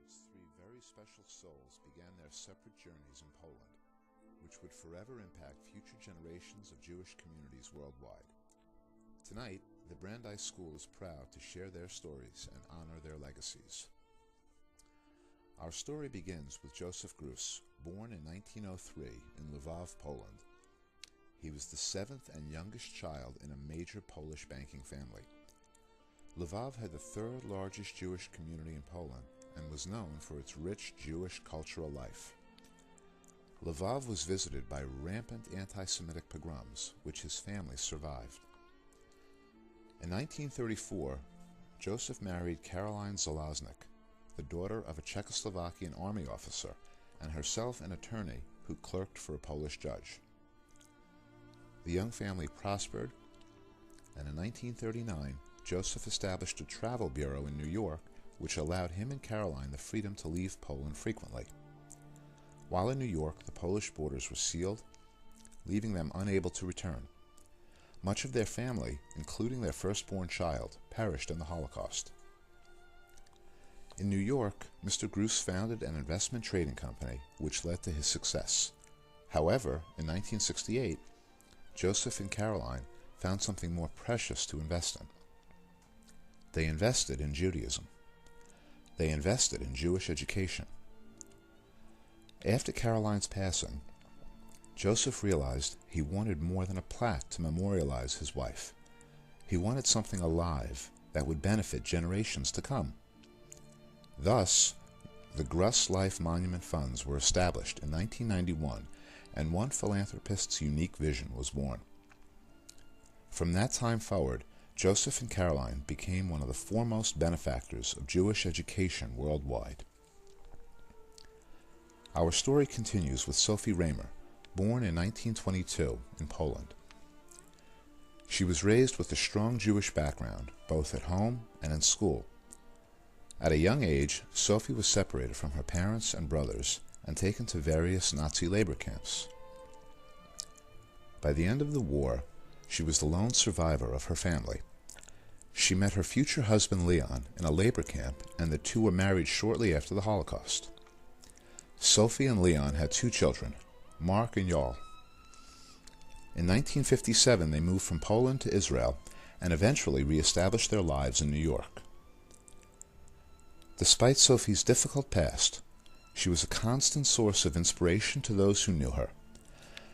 These three very special souls began their separate journeys in Poland, which would forever impact future generations of Jewish communities worldwide. Tonight, the Brandeis School is proud to share their stories and honor their legacies. Our story begins with Joseph Gruss, born in 1903 in Lwów, Poland. He was the seventh and youngest child in a major Polish banking family. Lwów had the third largest Jewish community in Poland and was known for its rich Jewish cultural life. Lwów was visited by rampant anti-Semitic pogroms, which his family survived. In 1934, Joseph married Caroline Zalaznik, the daughter of a Czechoslovakian army officer, and herself an attorney who clerked for a Polish judge. The young family prospered, and in 1939, Joseph established a travel bureau in New York, which allowed him and Caroline the freedom to leave Poland frequently. While in New York, the Polish borders were sealed, leaving them unable to return. Much of their family, including their firstborn child, perished in the Holocaust. In New York, Mr. Gruss founded an investment trading company, which led to his success. However, in 1968, Joseph and Caroline found something more precious to invest in. They invested in Judaism. They invested in Jewish education. After Caroline's passing, Joseph realized he wanted more than a plaque to memorialize his wife. He wanted something alive that would benefit generations to come. Thus, the Gruss Life Monument Funds were established in 1991, and one philanthropist's unique vision was born. From that time forward, Joseph and Caroline became one of the foremost benefactors of Jewish education worldwide. Our story continues with Sophie Raymer, born in 1922 in Poland. She was raised with a strong Jewish background, both at home and in school. At a young age, Sophie was separated from her parents and brothers and taken to various Nazi labor camps. By the end of the war, she was the lone survivor of her family. She met her future husband Leon in a labor camp, and the two were married shortly after the Holocaust. Sophie and Leon had two children, Mark and Yal. In 1957, they moved from Poland to Israel and eventually re-established their lives in New York. Despite Sophie's difficult past, she was a constant source of inspiration to those who knew her.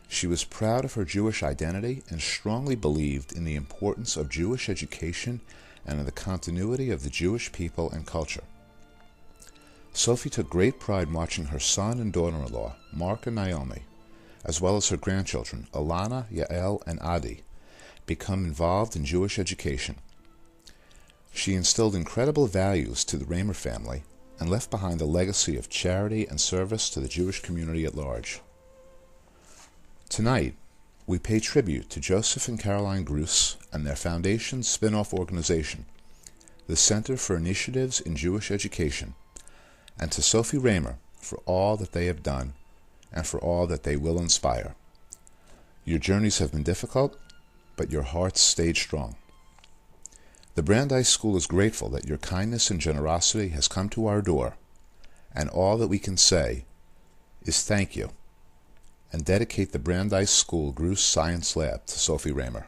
She was proud of her Jewish identity and strongly believed in the importance of Jewish education and in the continuity of the Jewish people and culture. Sophie took great pride in watching her son and daughter-in-law, Mark and Naomi, as well as her grandchildren, Alana, Yael, and Adi, become involved in Jewish education. She instilled incredible values to the Raymer family and left behind a legacy of charity and service to the Jewish community at large. Tonight, we pay tribute to Joseph and Caroline Gruss and their foundation's spin-off organization, the Center for Initiatives in Jewish Education, and to Sophie Raymer for all that they have done and for all that they will inspire. Your journeys have been difficult, but your hearts stayed strong. The Brandeis School is grateful that your kindness and generosity has come to our door, and all that we can say is thank you, and dedicate the Brandeis School Gruss Science Lab to Sophie Raymer.